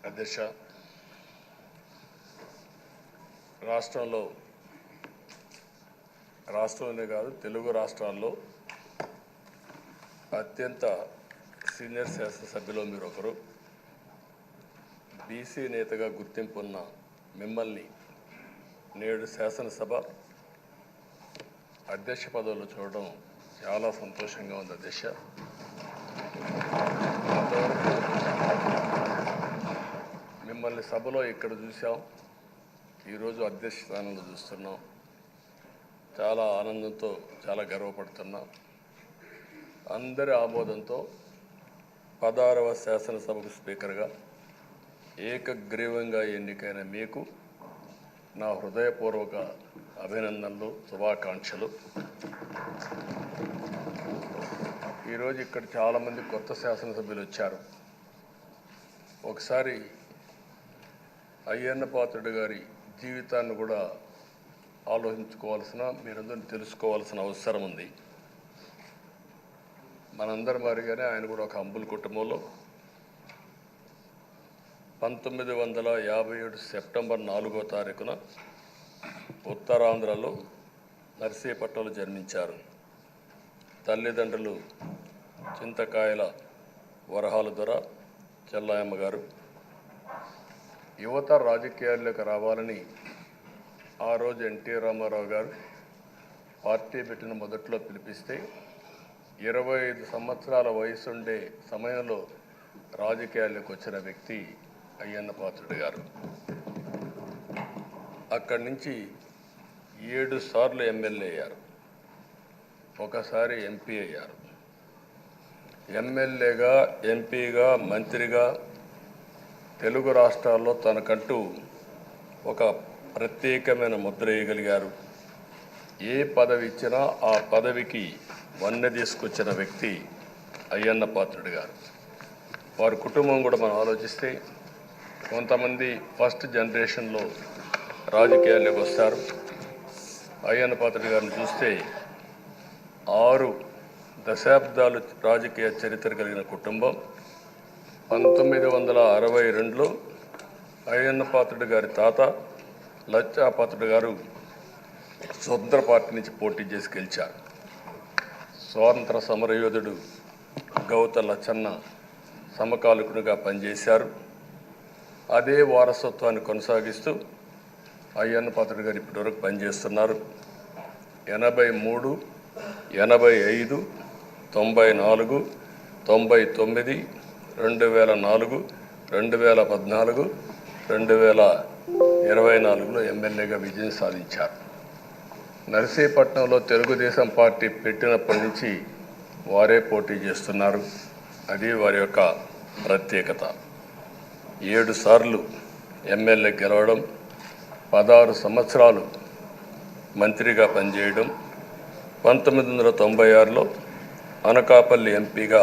అధ్యక్ష, రాష్ట్రంలోనే కాదు తెలుగు రాష్ట్రాల్లో అత్యంత సీనియర్ శాసనసభ్యులు మీరు ఒకరు. బీసీ నేతగా గుర్తింపు ఉన్న మిమ్మల్ని నేడు శాసనసభ అధ్యక్ష పదవిలో చూడడం చాలా సంతోషంగా ఉంది అధ్యక్ష. మిమ్మల్ని సభలో ఇక్కడ చూసాం, ఈరోజు అధ్యక్ష స్థానంలో చూస్తున్నాం. చాలా ఆనందంతో చాలా గర్వపడుతున్నాం. అందరి ఆమోదంతో 16వ శాసనసభకు స్పీకర్గా ఏకగ్రీవంగా ఎన్నికైన మీకు నా హృదయపూర్వక అభినందనలు, శుభాకాంక్షలు. ఈరోజు ఇక్కడ చాలామంది కొత్త శాసనసభ్యులు వచ్చారు. ఒకసారి అయ్యన్న పాత్రుడు గారి జీవితాన్ని కూడా ఆలోచించుకోవాల్సిన, మీరందరూ తెలుసుకోవాల్సిన అవసరం ఉంది. మనందరి మాదిరిగానే ఆయన కూడా ఒక హంబుల్ కుటుంబంలో 1957 సెప్టెంబర్ 4వ తారీఖున ఉత్తరాంధ్రలో నర్సీపట్నంలో జన్మించారు. తల్లిదండ్రులు చింతకాయల వరహాల దొర చెల్లాయమ్మ గారు. యువత రాజకీయాల్లోకి రావాలని ఆ రోజు ఎన్టీ రామారావు గారు పార్టీ పెట్టిన మొదట్లో పిలిపిస్తే 25 సంవత్సరాల వయసుండే సమయంలో రాజకీయాల్లోకి వచ్చిన వ్యక్తి అయ్యన్న పాత్రుడు గారు. అక్కడి నుంచి 7 సార్లు ఎమ్మెల్యే అయ్యారు, ఒకసారి ఎంపీ అయ్యారు. ఎమ్మెల్యేగా, ఎంపీగా, మంత్రిగా తెలుగు రాష్ట్రాల్లో తనకంటూ ఒక ప్రత్యేకమైన ముద్ర వేయగలిగారు. ఏ పదవి ఇచ్చినా ఆ పదవికి వన్నె తీసుకొచ్చిన వ్యక్తి అయ్యన్న పాత్రుడు గారు. వారి కుటుంబం కూడా మనం ఆలోచిస్తే కొంతమంది ఫస్ట్ జనరేషన్లో రాజకీయాల్లోకి వస్తారు. అయ్యన్న పాత్రుడు గారిని చూస్తే 6 దశాబ్దాలు రాజకీయ చరిత్ర కలిగిన కుటుంబం. 1962లో అయ్యన్న పాత్రుడు గారి తాత లచ్చా పాత్రుడు గారు స్వతంత్ర పార్టీ నుంచి పోటీ చేసి గెలిచారు. స్వాతంత్ర సమరయోధుడు గౌత లచ్చన్న సమకాలికునిగా పనిచేశారు. అదే వారసత్వాన్ని కొనసాగిస్తూ అయ్యన్న పాత్రుడు గారు ఇప్పటివరకు పనిచేస్తున్నారు. 83, 85, 94, 99, 2004, 2014, 2024లో ఎమ్మెల్యేగా విజయం సాధించారు. నర్సీపట్నంలో తెలుగుదేశం పార్టీ పెట్టినప్పటి నుంచి వారే పోటీ చేస్తున్నారు. అది వారి యొక్క ప్రత్యేకత. 7 సార్లు ఎమ్మెల్యే గెలవడం, 16 సంవత్సరాలు మంత్రిగా పనిచేయడం, 1996లో అనకాపల్లి ఎంపీగా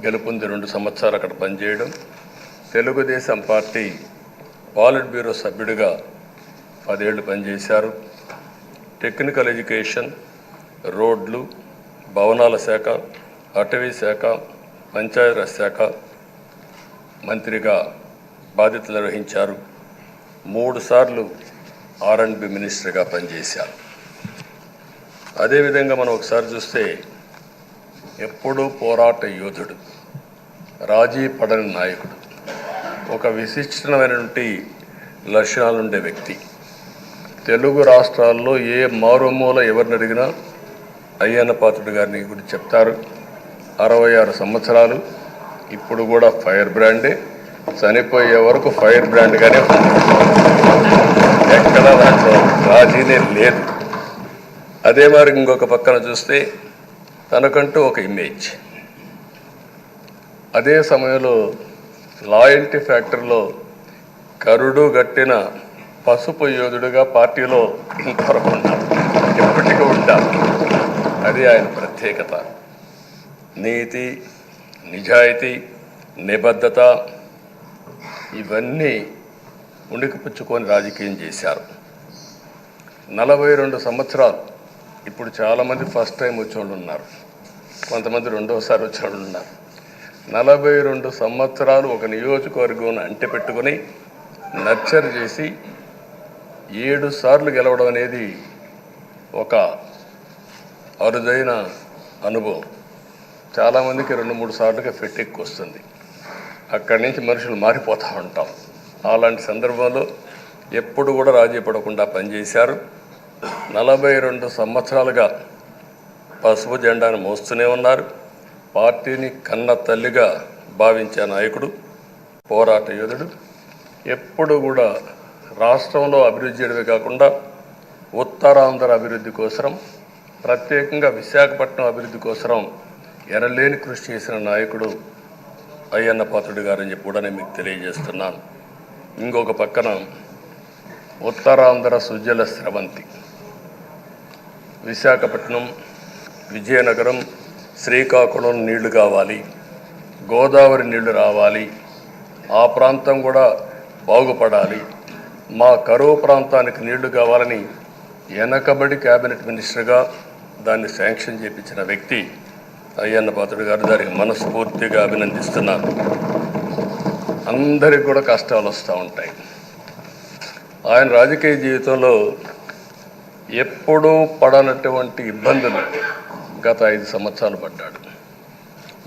గెలుపొంది 2 సంవత్సరాలు అక్కడ పనిచేయడం, తెలుగుదేశం పార్టీ పాలిట్ బ్యూరో సభ్యుడిగా 10 ఏళ్ళు పనిచేశారు. టెక్నికల్ ఎడ్యుకేషన్, రోడ్లు, భవనాల శాఖ, అటవీ శాఖ, పంచాయతీరాజ్ శాఖ మంత్రిగా బాధ్యతలు నిర్వహించారు. 3 సార్లు R&B మినిస్టర్గా పనిచేశారు. అదేవిధంగా మనం ఒకసారి చూస్తే ఎప్పుడూ పోరాట యోధుడు, రాజీ పడని నాయకుడు, ఒక విశిష్టమైనటువంటి లక్షణాలుండే వ్యక్తి. తెలుగు రాష్ట్రాల్లో ఏ మారుమూల ఎవరిని అడిగినా అయ్యన్న పాత్రుడు గారిని గురించి చెప్తారు. 66 సంవత్సరాలు, ఇప్పుడు కూడా ఫైర్ బ్రాండే, చనిపోయే వరకు ఫైర్ బ్రాండ్గానే ఎక్కడ దాంట్లో రాజీనే లేదు. అదే మరి ఇంకొక పక్కన చూస్తే తనకంటూ ఒక ఇమేజ్. అదే సమయంలో లాయల్టీ ఫ్యాక్టరీలో కరుడు గట్టిన పసుపు యోధుడుగా పార్టీలో ఇంతవరకు ఉన్నారు, ఎప్పటికీ ఉంటారు. అది ఆయన ప్రత్యేకత. నీతి, నిజాయితీ, నిబద్ధత ఇవన్నీ ఉణికిపుచ్చుకొని రాజకీయం చేశారు. 42 సంవత్సరాలు. ఇప్పుడు చాలామంది ఫస్ట్ టైం వచ్చేవాళ్ళు ఉన్నారు, కొంతమంది రెండోసారి వచ్చేవాళ్ళు ఉన్నారు. 42 సంవత్సరాలు ఒక నియోజకవర్గం అంటిపెట్టుకుని నర్చర్ చేసి 7 సార్లు గెలవడం అనేది ఒక అరుదైన అనుభవం. చాలామందికి 2-3 సార్లుగా ఫెట్టెక్కి వస్తుంది. అక్కడి నుంచి మనుషులు మారిపోతూ ఉంటాం. అలాంటి సందర్భంలో ఎప్పుడు కూడా రాజీ పడకుండా పనిచేశారు. 42 సంవత్సరాలుగా పసుపు జెండాను మోస్తూనే ఉన్నారు. పార్టీని కన్న తల్లిగా భావించే నాయకుడు, పోరాట యోధుడు. ఎప్పుడు కూడా రాష్ట్రంలో అభివృద్ధి చేయడమే కాకుండా ఉత్తరాంధ్ర అభివృద్ధి కోసం, ప్రత్యేకంగా విశాఖపట్నం అభివృద్ధి కోసం ఎనలేని కృషి చేసిన నాయకుడు అయ్యన్న పాత్రుడు గారని చెప్పి కూడా నేను మీకు తెలియజేస్తున్నాను. ఇంకొక పక్కన ఉత్తరాంధ్ర సుజల స్రవంతి, విశాఖపట్నం, విజయనగరం, శ్రీకాకుళం నీళ్లు కావాలి, గోదావరి నీళ్లు రావాలి, ఆ ప్రాంతం కూడా బాగుపడాలి, మా కరువు ప్రాంతానికి నీళ్లు కావాలని వెనకబడి క్యాబినెట్ మినిస్టర్గా దాన్ని శాంక్షన్ చేయించిన వ్యక్తి అయ్యన్న పాత్రుడు గారు. దానికి మనస్ఫూర్తిగా అభినందిస్తున్నాను. అందరికి కూడా కష్టాలు వస్తూ ఉంటాయి. ఆయన రాజకీయ జీవితంలో ఎప్పుడూ పడనటువంటి ఇబ్బందులు గత 5 సంవత్సరాలు పడ్డాడు.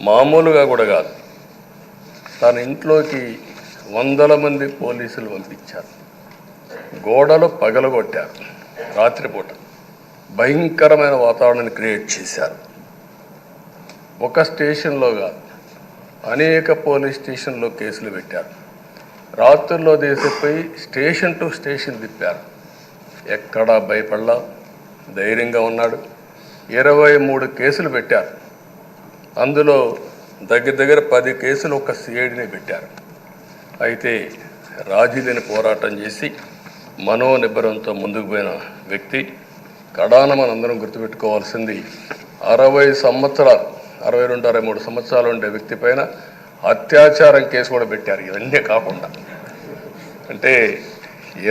మామూలుగా కూడా కాదు. తన ఇంట్లోకి 100 మంది పోలీసులు పంపించారు. గోడలు పగలగొట్టారు. రాత్రిపూట భయంకరమైన వాతావరణాన్ని క్రియేట్ చేశారు. ఒక స్టేషన్లో కాదు, అనేక పోలీస్ స్టేషన్లో కేసులు పెట్టారు. రాత్రుల్లో దేశపోయి స్టేషన్ టు స్టేషన్ తిప్పారు. ఎక్కడా భయపడలా, ధైర్యంగా ఉన్నాడు. 23 కేసులు పెట్టారు. అందులో దగ్గర 10 కేసులు ఒక సిఐడిని పెట్టారు. అయితే రాజీలేని పోరాటం చేసి మనోనిబ్బరంతో ముందుకు పోయిన వ్యక్తి. కడాన మనందరం గుర్తుపెట్టుకోవాల్సింది 60 సంవత్సరాలు, 62-63 సంవత్సరాలు ఉండే వ్యక్తి పైన అత్యాచారం కేసు కూడా పెట్టారు. ఇవన్నీ కాకుండా అంటే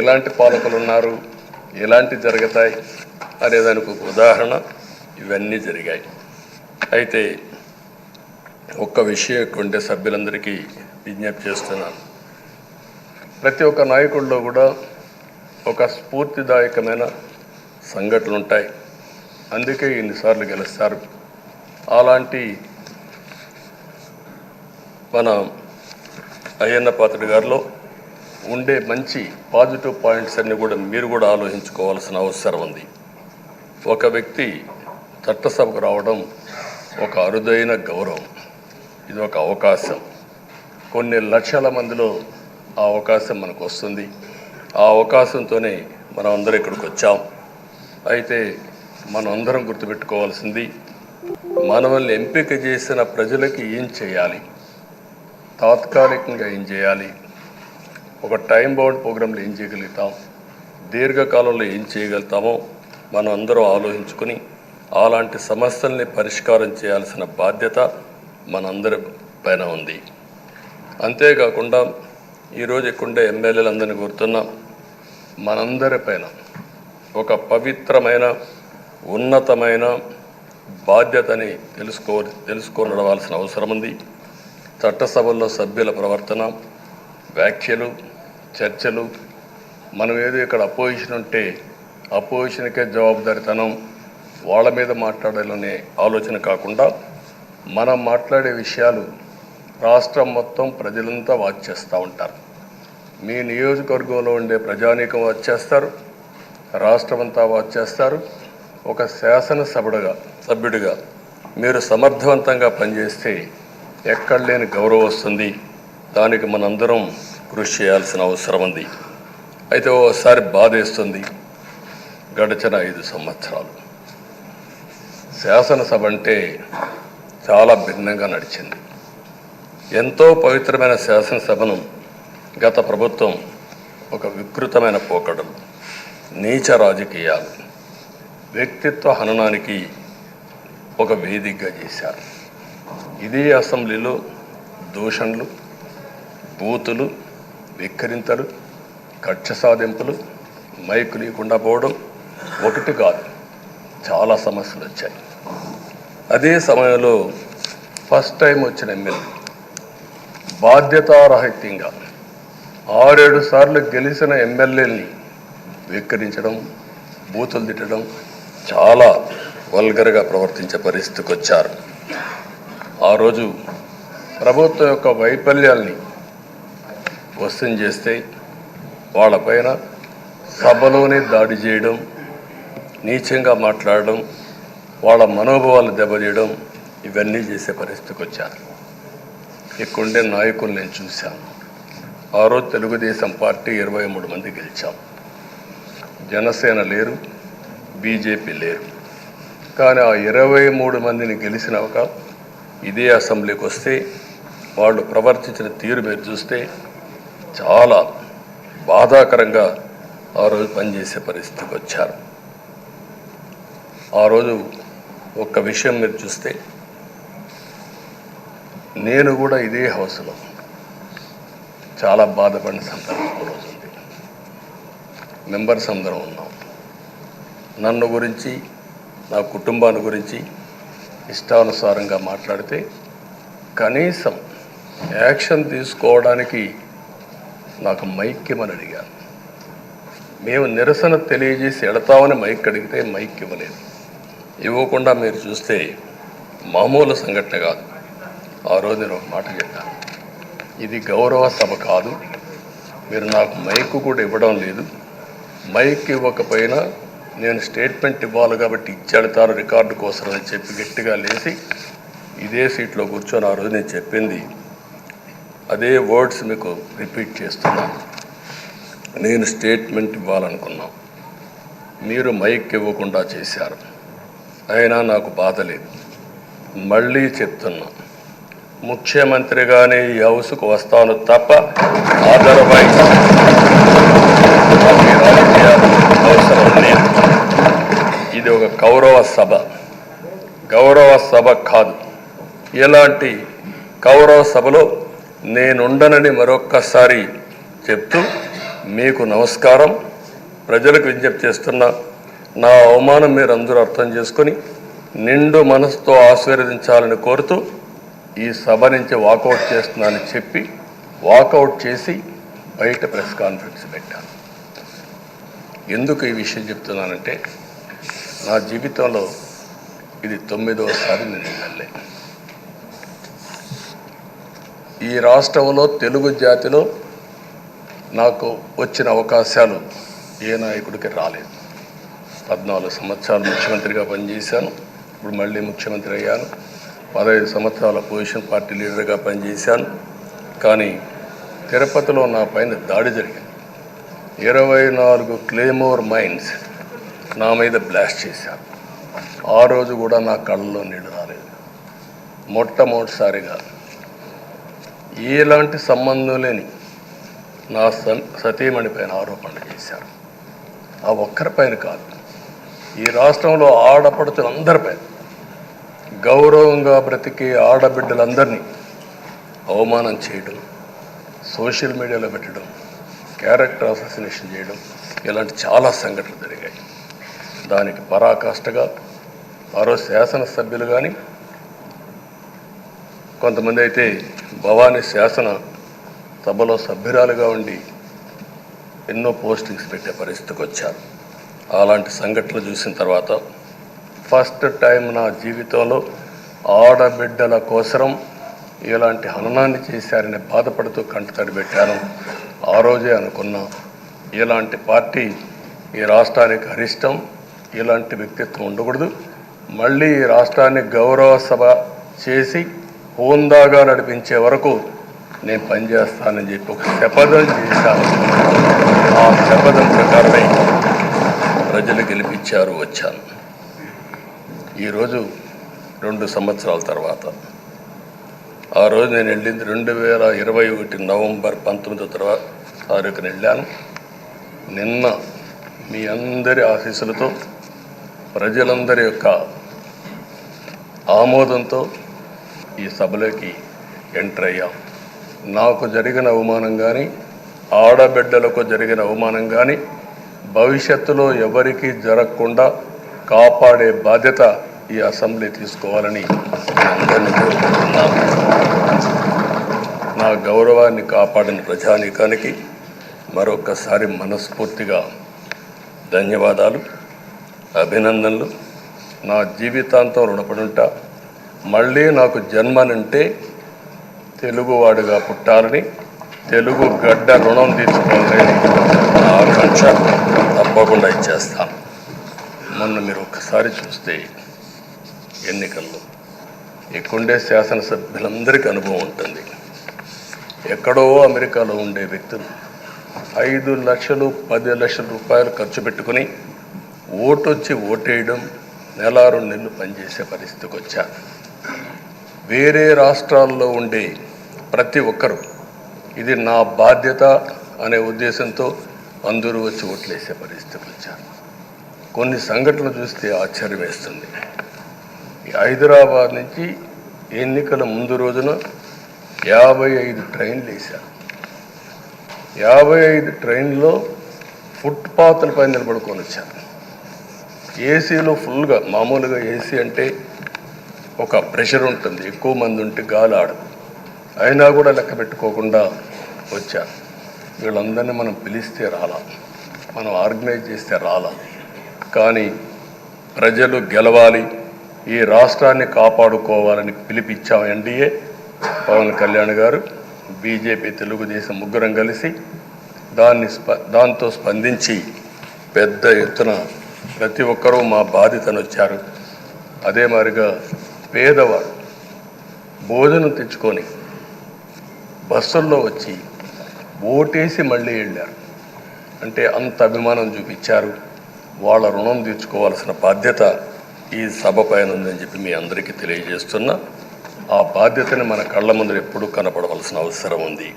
ఎలాంటి పాలకులు ఉన్నారు, ఎలాంటి జరుగుతాయి అనేదానికి ఒక ఉదాహరణ ఇవన్నీ జరిగాయి. అయితే ఒక్క విషయం ఉండే సభ్యులందరికీ విజ్ఞప్తి చేస్తున్నాను. ప్రతి ఒక్క నాయకుల్లో కూడా ఒక స్ఫూర్తిదాయకమైన సంఘటనలు ఉంటాయి. అందుకే ఇన్నిసార్లు గెలుస్తారు. అలాంటి మన అయ్యన్న పాత్రుడు గారిలో ఉండే మంచి పాజిటివ్ పాయింట్స్ అన్నీ కూడా మీరు కూడా ఆలోచించుకోవాల్సిన అవసరం ఉంది. ఒక వ్యక్తి చట్టసభకు రావడం ఒక అరుదైన గౌరవం. ఇది ఒక అవకాశం. కొన్ని లక్షల మందిలో ఆ అవకాశం మనకు వస్తుంది. ఆ అవకాశంతోనే మనం అందరం ఇక్కడికి వచ్చాం. అయితే మనం అందరం గుర్తుపెట్టుకోవాల్సింది, మనల్ని ఎంపిక చేసిన ప్రజలకి ఏం చేయాలి, తాత్కాలికంగా ఏం చేయాలి, ఒక టైం బౌండ్ ప్రోగ్రాంలో ఏం చేయగలుగుతాం, దీర్ఘకాలంలో ఏం చేయగలుగుతామో మనం అందరం ఆలోచించుకుని అలాంటి సమస్యల్ని పరిష్కారం చేయాల్సిన బాధ్యత మనందరి పైన ఉంది. అంతేకాకుండా ఈరోజు ఇక్కడుండే ఎమ్మెల్యేలందరినీ కోరుతున్నాం, మనందరి పైన ఒక పవిత్రమైన ఉన్నతమైన బాధ్యతని తెలుసుకొని నడవాల్సిన అవసరం ఉంది. చట్టసభల్లో సభ్యుల ప్రవర్తన, వ్యాఖ్యలు, చర్చలు, మనం ఏదో ఇక్కడ అపోజిషన్ ఉంటే అపోజిషన్కే జవాబుదారితనం, వాళ్ళ మీద మాట్లాడాలనే ఆలోచన కాకుండా మనం మాట్లాడే విషయాలు రాష్ట్రం మొత్తం ప్రజలంతా వాచ్ చేస్తూ ఉంటారు. మీ నియోజకవర్గంలో ఉండే ప్రజానీకం వాచ్ చేస్తారు, రాష్ట్రమంతా వాచ్ చేస్తారు. ఒక సభ్యుడిగా మీరు సమర్థవంతంగా పనిచేస్తే ఎక్కడ లేని గౌరవం వస్తుంది. దానికి మనందరం కృషి చేయాల్సిన అవసరం ఉంది. అయితే ఓసారి బాధేస్తుంది, గడిచిన 5 సంవత్సరాలు శాసనసభ అంటే చాలా భిన్నంగా నడిచింది. ఎంతో పవిత్రమైన శాసనసభను గత ప్రభుత్వం ఒక వికృతమైన పోకడలు, నీచ రాజకీయాలు, వ్యక్తిత్వ హననానికి ఒక వేదికగా చేశారు. ఇదే అసెంబ్లీలో దూషణలు, బూతులు, వెక్కిరింతలు, కక్ష సాధింపులు, మైకు లేకుండా పోవడం ఒకటి కాదు, చాలా సమస్యలు వచ్చాయి. అదే సమయంలో ఫస్ట్ టైం వచ్చిన ఎమ్మెల్యే బాధ్యతారాహిత్యంగా 6-7 సార్లు గెలిచిన ఎమ్మెల్యేలని వెక్కిరించడం, బూతులు తిట్టడం, చాలా వల్గర్గా ప్రవర్తించే పరిస్థితికి వచ్చారు. ఆ రోజు ప్రభుత్వం యొక్క వైఫల్యాల్ని క్వశ్చన్ చేస్తే వాళ్ళపైన సభలోనే దాడి చేయడం, నీచంగా మాట్లాడడం, వాళ్ళ మనోభావాలు దెబ్బతీయడం, ఇవన్నీ చేసే పరిస్థితికి వచ్చారు. ఇక్కడుండే నాయకులు నేను చూశాను. ఆ రోజు తెలుగుదేశం పార్టీ 23 మంది గెలిచాం. జనసేన లేరు, బీజేపీ లేరు. కానీ ఆ 23 మందిని గెలిచినాక ఇదే అసెంబ్లీకి వస్తే వాళ్ళు ప్రవర్తించిన తీరు మీరు చూస్తే చాలా బాధాకరంగా ఆ రోజు పనిచేసే పరిస్థితికి వచ్చారు. ఆ రోజు ఒక్క విషయం మీరు చూస్తే నేను కూడా ఇదే హౌస్లో చాలా బాధపడిన సందర్భం రోజు ఉంది. మెంబర్స్ అందరం ఉన్నాం. నన్ను గురించి, నా కుటుంబాన్ని గురించి ఇష్టానుసారంగా మాట్లాడితే కనీసం యాక్షన్ తీసుకోవడానికి నాకు మైక్ ఇవ్వమని అడిగాను. మేము నిరసన తెలియజేసి వెళతామని మైక్ అడిగితే మైక్ ఇవ్వలేదు. ఇవ్వకుండా మీరు చూస్తే మామూలు సంఘటన కాదు. ఆ రోజు నేను ఒక మాట చెప్పాను, ఇది గౌరవ సభ కాదు, మీరు నాకు మైక్ కూడా ఇవ్వడం లేదు. మైక్ ఇవ్వకపోయినా నేను స్టేట్మెంట్ ఇవ్వాలి కాబట్టి ఇచ్చేడతాను రికార్డు కోసం అని చెప్పి గట్టిగా లేచి ఇదే సీట్లో కూర్చొని ఆ రోజు నేను చెప్పింది అదే వర్డ్స్ మీకు రిపీట్ చేస్తున్నాను. నేను స్టేట్మెంట్ ఇవ్వాలనుకున్నాను, మీరు మైక్ ఇవ్వకుండా చేశారు. అయినా నాకు బాధ లేదు. మళ్ళీ చెప్తున్నా, ముఖ్యమంత్రిగానే ఈ హౌస్కు వస్తాను తప్ప అదర్వైజ్ అవసరం లేదు. ఇది ఒక గౌరవ సభ కాదు. ఇలాంటి గౌరవ సభలో నేనుండనని మరొక్కసారి చెప్తూ మీకు నమస్కారం. ప్రజలకు విజ్ఞప్తి చేస్తున్నా, నా అవమానం మీరు అందరూ అర్థం చేసుకొని నిండు మనసుతో ఆశీర్వదించాలని కోరుతూ ఈ సభ నుంచి వాకౌట్ చేస్తున్నానని చెప్పి వాకౌట్ చేసి బయట ప్రెస్ కాన్ఫరెన్స్ పెట్టాను. ఎందుకు ఈ విషయం చెప్తున్నానంటే నా జీవితంలో ఇది 9వసారి నేను ఎమ్మెల్యే. ఈ రాష్ట్రంలో తెలుగు జాతిలో నాకు వచ్చిన అవకాశాలు ఏ నాయకుడికి రాలేదు. 14 సంవత్సరాలు ముఖ్యమంత్రిగా పనిచేశాను. ఇప్పుడు మళ్ళీ ముఖ్యమంత్రి అయ్యాను. 15 సంవత్సరాల పొజిషన్ పార్టీ లీడర్గా పనిచేశాను. కానీ తిరుపతిలో నా పైన దాడి జరిగింది. 24 క్లేమోర్ మైన్స్ నా మీద బ్లాస్ట్ చేశారు. ఆ రోజు కూడా నా కళ్ళలో నీళ్ళు రాలేదు. మొట్టమొదటిసారిగా ఎలాంటి సంబంధం లేని నా సతీమణి పైన ఆరోపణలు చేశారు. ఆ ఒక్కరిపైన కాదు, ఈ రాష్ట్రంలో ఆడపడుతులందరిపైన, గౌరవంగా బ్రతికే ఆడబిడ్డలందరినీ అవమానం చేయడం, సోషల్ మీడియాలో పెట్టడం, క్యారెక్టర్ అసాసినేషన్ చేయడం, ఇలాంటి చాలా సంఘటనలు జరిగాయి. దానికి పరాకాష్ఠగా ఆ రోజు శాసనసభ్యులు కానీ, కొంతమంది అయితే భవానీ శాసన సభలో సభ్యురాలుగా ఉండి ఎన్నో పోస్టింగ్స్ పెట్టే పరిస్థితికి వచ్చారు. అలాంటి సంఘటనలు చూసిన తర్వాత ఫస్ట్ టైం నా జీవితంలో ఆడబిడ్డల కోసరం ఇలాంటి హననాన్ని చేశారని బాధపడుతూ కంటతడి పెట్టాను. ఆ రోజే అనుకున్నా, ఇలాంటి పార్టీ ఈ రాష్ట్రానికి అరిష్టం, ఇలాంటి వ్యక్తిత్వం ఉండకూడదు. మళ్ళీ ఈ రాష్ట్రాన్ని గౌరవ సభ చేసి హోందాగా నడిపించే వరకు నేను పనిచేస్తానని చెప్పి ఒక శపథం చేశాను. ఆ శపథం ప్రకారమే ప్రజలు గెలిపించారు, వచ్చాను. ఈరోజు 2 సంవత్సరాల తర్వాత, ఆ రోజు నేను వెళ్ళింది 2021 నవంబర్ 19వ తారీఖున వెళ్ళాను. నిన్న మీ అందరి ఆశీస్సులతో, ప్రజలందరి యొక్క ఆమోదంతో ఈ సభలోకి ఎంటర్ అయ్యాం. నాకు జరిగిన అవమానం కానీ, ఆడబిడ్డలకు జరిగిన అవమానం కానీ భవిష్యత్తులో ఎవరికీ జరగకుండా కాపాడే బాధ్యత ఈ అసెంబ్లీ తీసుకోవాలని అందరినీ కోరుకుంటున్నాను. నా గౌరవాన్ని కాపాడిన ప్రజానీకానికి మరొకసారి మనస్ఫూర్తిగా ధన్యవాదాలు, అభినందనలు. నా జీవితాంతం రుణపడి ఉంటా. మళ్ళీ నాకు జన్మనంటే తెలుగువాడిగా పుట్టాలని, తెలుగు గడ్డ రుణం తీర్చుకోవాలని నా ఆకాంక్ష. తప్పకుండా ఇచ్చేస్తాను. మొన్న మీరు ఒక్కసారి చూస్తే ఎన్నికల్లో ఇక్కడుండే శాసనసభ్యులందరికీ అనుభవం ఉంటుంది. ఎక్కడో అమెరికాలో ఉండే వ్యక్తులు 5 లక్షలు 10 లక్షల రూపాయలు ఖర్చు పెట్టుకుని ఓటొచ్చి ఓటేయడం, నెల 2 నెలలు పనిచేసే పరిస్థితికి వచ్చారు. వేరే రాష్ట్రాల్లో ఉండే ప్రతి ఒక్కరూ ఇది నా బాధ్యత అనే ఉద్దేశంతో అందరూ వచ్చి ఓట్లేసే పరిస్థితికి వచ్చారు. కొన్ని సంఘటనలు చూస్తే ఆశ్చర్యం వేస్తుంది. హైదరాబాద్ నుంచి ఎన్నికల ముందు రోజున 55 ట్రైన్లు వేశారు. 55 ట్రైన్లో ఫుట్పాత్ల పైన నిలబడుకొని వచ్చారు. ఏసీలో ఫుల్గా, మామూలుగా ఏసీ అంటే ఒక ప్రెషర్ ఉంటుంది, ఎక్కువ మంది ఉంటే గాలి ఆడదు. అయినా కూడా లెక్క పెట్టుకోకుండా వచ్చారు. వీళ్ళందరినీ మనం పిలిస్తే రాలా, మనం ఆర్గనైజ్ చేస్తే రాలా. కానీ ప్రజలు గెలవాలి, ఈ రాష్ట్రాన్ని కాపాడుకోవాలని పిలిపించాం. ఎన్డీఏ, పవన్ కళ్యాణ్ గారు, బీజేపీ, తెలుగుదేశం ముగ్గురం కలిసి దాంతో స్పందించి పెద్ద ఎత్తున ప్రతి ఒక్కరూ మా బాధ్యతను వచ్చారు. అదే మాదిరిగా పేదవాడు భోజనం తెచ్చుకొని బస్సుల్లో వచ్చి ఓటేసి మళ్ళీ వెళ్ళారు. అంటే అంత అభిమానం చూపించారు. వాళ్ళ రుణం తీర్చుకోవాల్సిన బాధ్యత ఈ సభ పైన ఉందని చెప్పి మీ అందరికీ తెలియజేస్తున్నా. ఆ బాధ్యతని మన కళ్ళ ముందు ఎప్పుడూ కనపడవలసిన అవసరం ఉంది.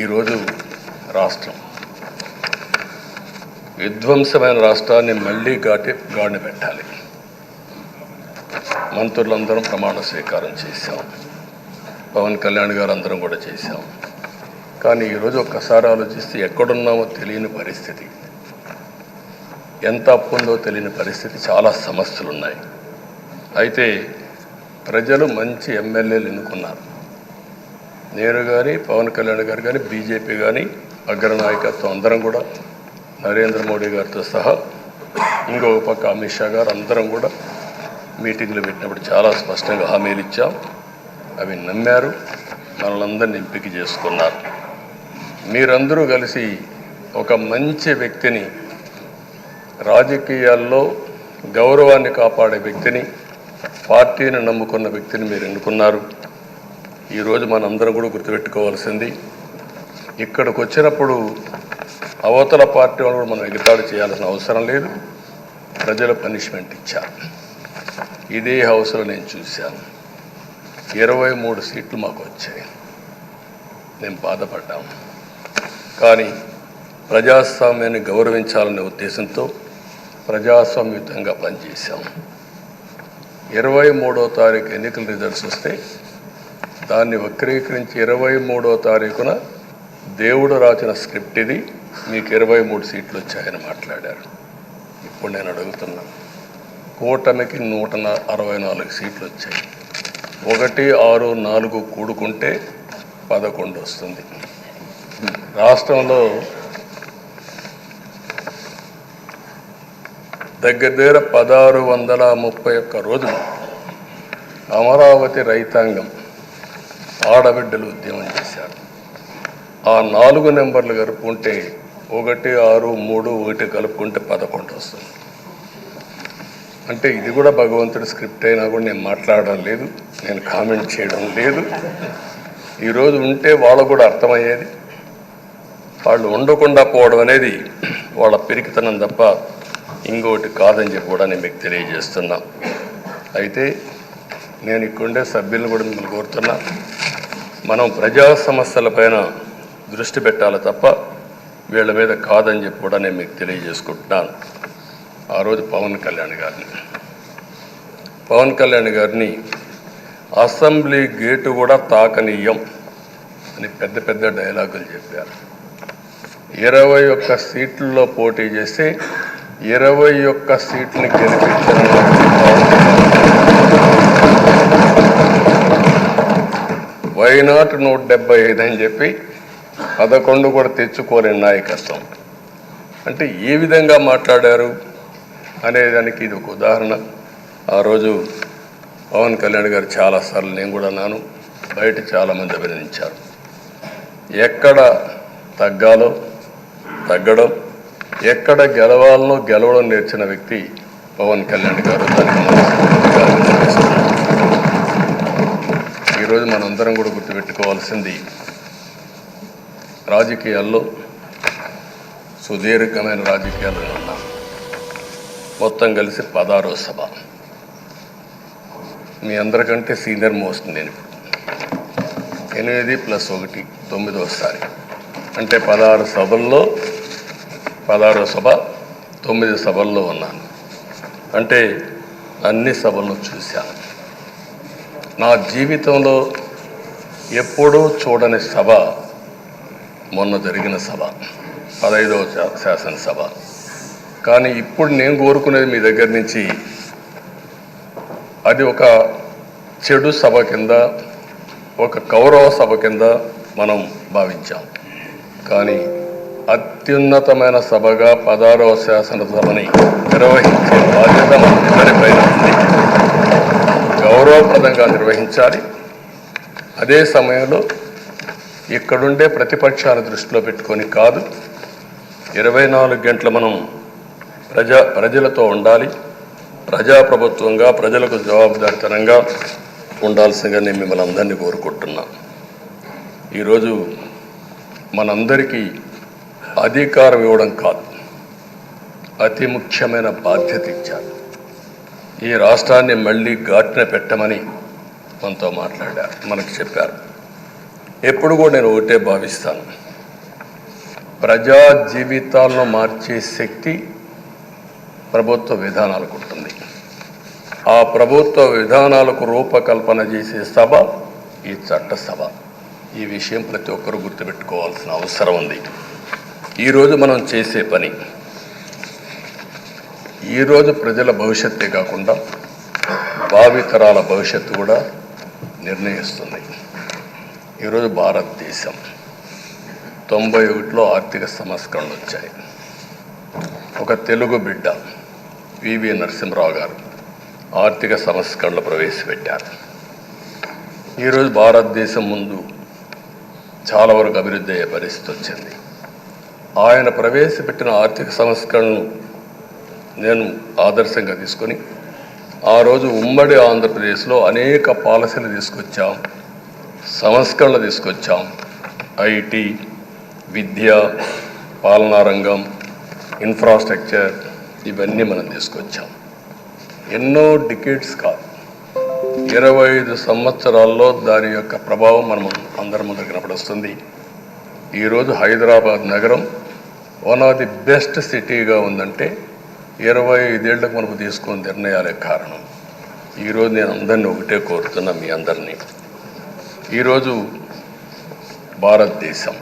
ఈరోజు రాష్ట్రం విధ్వంసమైన రాష్ట్రాన్ని మళ్ళీ గాడిని పెట్టాలి. మంత్రులందరం ప్రమాణ స్వీకారం చేశాం, పవన్ కళ్యాణ్ గారు అందరం కూడా చేశాం. కానీ ఈరోజు ఒక్కసారి ఆలోచిస్తే ఎక్కడున్నామో తెలియని పరిస్థితి, ఎంత అప్పు ఉందో తెలియని పరిస్థితి, చాలా సమస్యలు ఉన్నాయి. అయితే ప్రజలు మంచి ఎమ్మెల్యేలు ఎన్నుకున్నారు. నేను కానీ, పవన్ కళ్యాణ్ గారు కానీ, బీజేపీ కానీ, అగ్రనాయకత్వం అందరం కూడా, నరేంద్ర మోడీ గారితో సహా ఇంకొక పక్క అమిత్ షా గారు అందరం కూడా మీటింగ్లు పెట్టినప్పుడు చాలా స్పష్టంగా హామీలు ఇచ్చాం. అవి నమ్మారు, మనలందరినీ ఎంపిక చేసుకున్నారు. మీరందరూ కలిసి ఒక మంచి వ్యక్తిని, రాజకీయాల్లో గౌరవాన్ని కాపాడే వ్యక్తిని, పార్టీని నమ్ముకున్న వ్యక్తిని మీరు ఎన్నుకున్నారు. ఈరోజు మనందరం కూడా గుర్తుపెట్టుకోవాల్సింది, ఇక్కడికి వచ్చినప్పుడు అవతల పార్టీ వాళ్ళు కూడా మనం ఎగతాళి చేయాల్సిన అవసరం లేదు. ప్రజలు పనిష్మెంట్ ఇచ్చారు. ఇదే హౌస్లో నేను చూశాను. 23 సీట్లు మాకు వచ్చాయి. నేను బాధపడ్డాము. కానీ ప్రజాస్వామ్యాన్ని గౌరవించాలనే ఉద్దేశంతో ప్రజాస్వామ్యుతంగా పనిచేశాం. 23వ తారీఖు ఎన్నికల రిజల్ట్స్ వస్తే దాన్ని వక్రీకరించి 23వ తారీఖున దేవుడు రాసిన స్క్రిప్ట్ ఇది, మీకు 23 సీట్లు వచ్చాయని మాట్లాడారు. ఇప్పుడు నేను అడుగుతున్నాను, కూటమికి 164 సీట్లు వచ్చాయి. 1, 6, 4 కూడుకుంటే 11 వస్తుంది. రాష్ట్రంలో దగ్గర 1631 రోజులు అమరావతి రైతాంగం ఆడబిడ్డలు ఉద్యమం చేశారు. ఆ 4 నెంబర్లు కలుపుకుంటే 1, 6, 3, 1 కలుపుకుంటే 11 వస్తుంది. అంటే ఇది కూడా భగవంతుడి స్క్రిప్ట్ అయినా కూడా నేను మాట్లాడడం లేదు, నేను కామెంట్ చేయడం లేదు. ఈరోజు ఉంటే వాళ్ళకు కూడా అర్థమయ్యేది. వాళ్ళు ఉండకుండా పోవడం అనేది వాళ్ళ పిరికితనం తప్ప ఇంకోటి కాదని చెప్పి కూడా నేను మీకు తెలియజేస్తున్నా. అయితే నేను ఇక్కడుండే సభ్యులను కూడా మిమ్మల్ని కోరుతున్నా, మనం ప్రజా సమస్యలపైన దృష్టి పెట్టాలి తప్ప వీళ్ళ మీద కాదని చెప్పి కూడా నేను మీకు తెలియజేసుకుంటున్నాను. ఆ రోజు పవన్ కళ్యాణ్ గారిని అసెంబ్లీ గేటు కూడా తాకనీయం అని పెద్ద పెద్ద డైలాగులు చెప్పారు. 21 సీట్లలో పోటీ చేస్తే 21 సీట్ని గెలిపించిన వైనాట్ 175 అని చెప్పి 11 కూడా తెచ్చుకోలేని నాయకత్వం. అంటే ఏ విధంగా మాట్లాడారు అనేదానికి ఇది ఒక ఉదాహరణ. ఆ రోజు పవన్ కళ్యాణ్ గారు చాలాసార్లు, నేను కూడా అన్నాను, బయట చాలామంది అభినందించారు. ఎక్కడ తగ్గాలో తగ్గడం, ఎక్కడ గెలవాలనో గెలవడం నేర్చిన వ్యక్తి పవన్ కళ్యాణ్ గారు. దానికి మనస్ఫూర్తిగా అభినందిస్తున్నాను. ఈరోజు మనందరం కూడా గుర్తుపెట్టుకోవాల్సింది, రాజకీయాల్లో సుదీర్ఘమైన రాజకీయాలు ఉన్నాం. మొత్తం కలిసి 16వ సభ. మీ అందరికంటే సీనియర్ మోస్ట్ నేను. 8 + 1 9వసారి. అంటే 16 సభల్లో 16వ సభ, 9 సభల్లో ఉన్నాను. అంటే అన్ని సభలను చూశాను. నా జీవితంలో ఎప్పుడూ చూడని సభ మొన్న జరిగిన సభ, 15వ శాసనసభ. కానీ ఇప్పుడు నేను కోరుకునేది మీ దగ్గర నుంచి, అది ఒక చెడు సభ కింద, ఒక కౌరవ సభ కింద మనం భావించాం. కానీ అత్యున్నతమైన సభగా 16వ శాసనసభని నిర్వహించే బాధ్యత మనందరిపైన ఉంది. గౌరవప్రదంగా నిర్వహించాలి. అదే సమయంలో ఇక్కడుండే ప్రతిపక్షాల దృష్టిలో పెట్టుకొని కాదు, 24 గంటలు మనం ప్రజలతో ఉండాలి. ప్రజాప్రభుత్వంగా, ప్రజలకు జవాబుదారితనంగా ఉండాల్సిందిగా నేను మిమ్మల్ని అందరినీ కోరుకుంటున్నా. ఈరోజు మనందరికీ అధికారం ఇవ్వడం కాదు, అతి ముఖ్యమైన బాధ్యత ఇచ్చారు. ఈ రాష్ట్రాన్ని మళ్ళీ ఘాటున పెట్టమని మనతో మాట్లాడారు, మనకు చెప్పారు. ఎప్పుడు కూడా నేను ఒకటే భావిస్తాను, ప్రజా జీవితాలను మార్చే శక్తి ప్రభుత్వ విధానాలకు ఉంటుంది. ఆ ప్రభుత్వ విధానాలకు రూపకల్పన చేసే సభ ఈ చట్టసభ. ఈ విషయం ప్రతి ఒక్కరూ గుర్తుపెట్టుకోవాల్సిన అవసరం ఉంది. ఈరోజు మనం చేసే పని, ఈరోజు ప్రజల భవిష్యత్తే కాకుండా భావితరాల భవిష్యత్తు కూడా నిర్ణయిస్తుంది. ఈరోజు భారతదేశం 91లో ఆర్థిక సంస్కరణలు వచ్చాయి. ఒక తెలుగు బిడ్డ పివి నరసింహరావు గారు ఆర్థిక సంస్కరణలు ప్రవేశపెట్టారు. ఈరోజు భారతదేశం ముందు చాలా వరకు అభివృద్ధి అయ్యే పరిస్థితి వచ్చింది. ఆయన ప్రవేశపెట్టిన ఆర్థిక సంస్కరణను నేను ఆదర్శంగా తీసుకొని ఆ రోజు ఉమ్మడి ఆంధ్రప్రదేశ్లో అనేక పాలసీలు తీసుకొచ్చాం, సంస్కరణలు తీసుకొచ్చాం. ఐటీ, విద్య, పాలనా రంగం, ఇన్ఫ్రాస్ట్రక్చర్, ఇవన్నీ మనం తీసుకొచ్చాం. ఎన్నో డికేడ్స్ కాదు, 25 సంవత్సరాల్లో దాని యొక్క ప్రభావం మనం అందరి ముందు కనపడుస్తుంది. ఈరోజు హైదరాబాద్ నగరం వన్ ఆఫ్ ది బెస్ట్ సిటీగా ఉందంటే 25 ఏళ్లకు మనకు తీసుకున్న నిర్ణయాలే కారణం. ఈరోజు నేను అందరినీ ఒకటే కోరుతున్నా, మీ అందరినీ, ఈరోజు భారతదేశం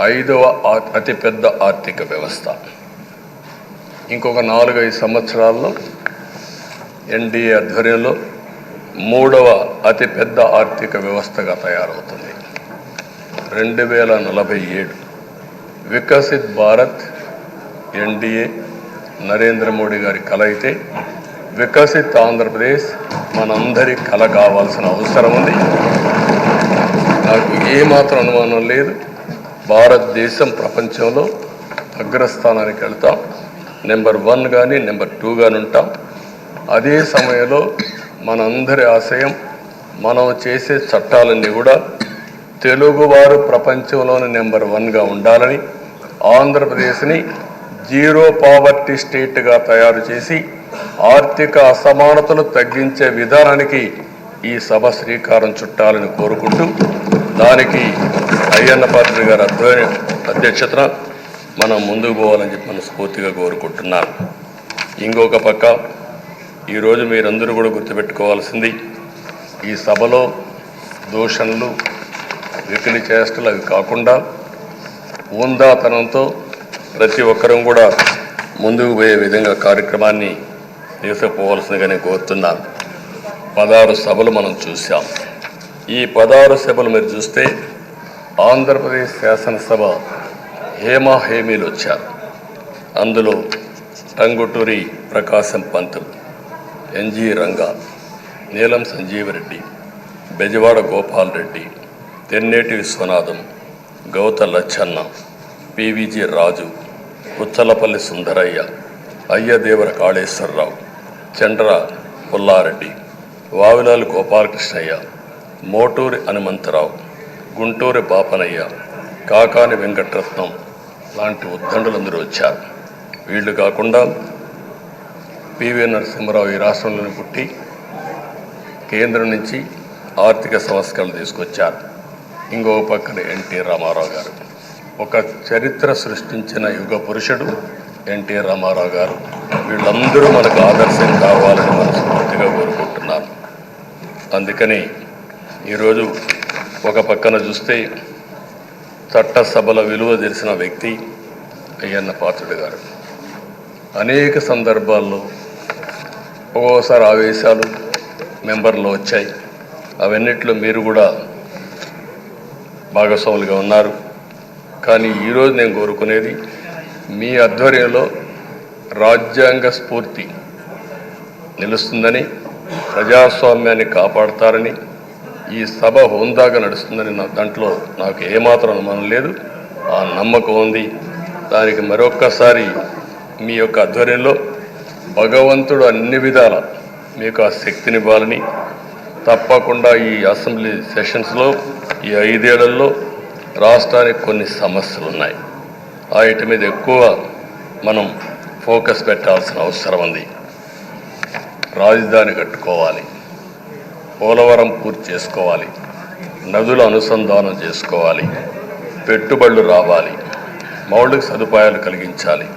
5వ అతిపెద్ద ఆర్థిక వ్యవస్థ. ఇంకొక 4-5 సంవత్సరాల్లో ఎన్డీఏ ఆధ్వర్యంలో 3వ అతిపెద్ద ఆర్థిక వ్యవస్థగా తయారవుతుంది. 2047 వికసిత్ భారత్ ఎన్డీఏ నరేంద్ర మోడీ గారి కల అయితే, వికసిత్ ఆంధ్రప్రదేశ్ మనందరి కల కావాల్సిన అవసరం ఉంది. నాకు ఏమాత్రం అనుమానం లేదు, భారతదేశం ప్రపంచంలో అగ్రస్థానానికి వెళ్తాం. నెంబర్ 1 కానీ నెంబర్ 2 కానీ ఉంటాం. అదే సమయంలో మనందరి ఆశయం, మనం చేసే చట్టాలన్నీ కూడా తెలుగువారు ప్రపంచంలోని నెంబర్ 1గా ఉండాలని, ఆంధ్రప్రదేశ్ని జీరో పావర్టీ స్టేట్గా తయారు చేసి ఆర్థిక అసమానతలు తగ్గించే విధానానికి ఈ సభ శ్రీకారం చుట్టాలని కోరుకుంటూ, దానికి అయ్యన్న పాత్రుడు గారి అధ్యక్షతన మనం ముందుకు పోవాలని చెప్పి మనస్ఫూర్తిగా కోరుకుంటున్నాను. ఇంకొక పక్క ఈరోజు మీరందరూ కూడా గుర్తుపెట్టుకోవాల్సింది, ఈ సభలో దూషణలు, వెకిలి చేష్టలు అవి కాకుండా ఉందాతనంతో ప్రతి ఒక్కరం కూడా ముందుకు పోయే విధంగా కార్యక్రమాన్ని తీసుకుపోవాల్సిందిగా నేను కోరుతున్నాను. 16 సభలు మనం చూసాం. ఈ 16 సభలు మీరు చూస్తే ఆంధ్రప్రదేశ్ శాసనసభ హేమీలు వచ్చారు. అందులో టంగుటూరి ప్రకాశం పంతులు, ఎన్జి రంగా, నీలం సంజీవరెడ్డి, బెజవాడ గోపాల్ రెడ్డి, తెన్నేటి విశ్వనాథం, గౌత లచ్చన్న, పివిజి రాజు, పుచ్చలపల్లి సుందరయ్య, అయ్యదేవర కాళేశ్వరరావు, చండ్ర పుల్లారెడ్డి, వావిలాలు గోపాలకృష్ణయ్య, మోటూరి హనుమంతరావు, గుంటూరి బాపనయ్య, కాకాని వెంకటరత్నం లాంటి ఉద్దండులందరూ వచ్చారు. వీళ్ళు కాకుండా పివి నరసింహారావు ఈ రాష్ట్రంలోనే పుట్టి కేంద్రం నుంచి ఆర్థిక సంస్కరణలు తీసుకొచ్చారు. ఇంకో పక్కన ఎన్టీ రామారావు గారు, ఒక చరిత్ర సృష్టించిన యుగ పురుషుడు ఎన్టీ రామారావు గారు. వీళ్ళందరూ మనకు ఆదర్శం కావాలని మనస్ఫూర్తిగా కోరుకుంటున్నాను. అందుకని ఈరోజు ఒక పక్కన చూస్తే చట్టసభల విలువ తెలిసిన వ్యక్తి అయ్యన్న పాత్రుడు గారు. అనేక సందర్భాల్లో ఒక్కోసారి ఆవేశాలు మెంబర్లో వచ్చాయి. అవన్నిట్లో మీరు కూడా భాగస్వాములుగా ఉన్నారు. కానీ ఈరోజు నేను కోరుకునేది మీ ఆధ్వర్యంలో రాజ్యాంగ స్ఫూర్తి నిలుస్తుందని, ప్రజాస్వామ్యాన్ని కాపాడతారని, ఈ సభ హోందాగా నడుస్తుందని దాంట్లో నాకు ఏమాత్రం అనుమానం లేదు. ఆ నమ్మకం ఉంది. దానికి మరొక్కసారి మీ యొక్క ఆధ్వర్యంలో భగవంతుడు అన్ని విధాల మీకు ఆ శక్తినివ్వాలని, తప్పకుండా ఈ అసెంబ్లీ సెషన్స్లో ఈ 5 ఏళ్లలో రాష్ట్రానికి కొన్ని సమస్యలు ఉన్నాయి. వాటి మీద ఎక్కువ మనం ఫోకస్ పెట్టాల్సిన అవసరం ఉంది. రాజధాని కట్టుకోవాలి, పోలవరం పూర్తి చేసుకోవాలి, నదుల అనుసంధానం చేసుకోవాలి, పెట్టుబడులు రావాలి, మౌలిక సదుపాయాలు కలిగించాలి,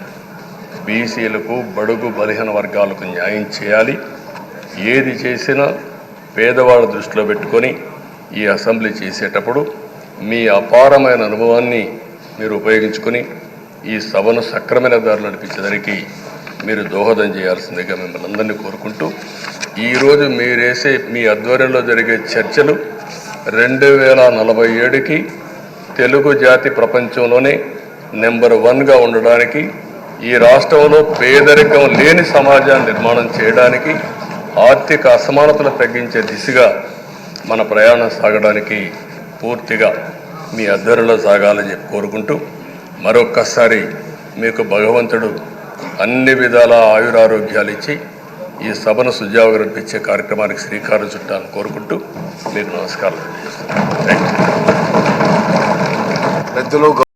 బీసీలకు, బడుగు బలహీన వర్గాలకు న్యాయం చేయాలి. ఏది చేసినా పేదవాళ్ళ దృష్టిలో పెట్టుకొని ఈ అసెంబ్లీ చేసేటప్పుడు మీ అపారమైన అనుభవాన్ని మీరు ఉపయోగించుకొని ఈ సభను సక్రమైన దారిలో నడిపించడానికి మీరు దోహదం చేయాల్సిందిగా మిమ్మల్ని అందరినీ కోరుకుంటూ, ఈరోజు మీ ఆధ్వర్యంలో జరిగే చర్చలు 2047కి తెలుగు జాతి ప్రపంచంలోనే నెంబర్ 1గా ఉండడానికి, ఈ రాష్ట్రంలో పేదరికం లేని సమాజాన్ని నిర్మాణం చేయడానికి, ఆర్థిక అసమానతలు తగ్గించే దిశగా మన ప్రయాణం సాగడానికి పూర్తిగా మీ ఆధ్వర్యంలో సాగాలని చెప్పి కోరుకుంటూ, మరొక్కసారి మీకు భగవంతుడు అన్ని విధాల ఆయురారోగ్యాలు ఇచ్చి ఈ సభను సుజావుగా నడిపించే కార్యక్రమానికి శ్రీకారం చుట్టాలని కోరుకుంటూ మీకు నమస్కారం తెలియజేస్తున్నాను.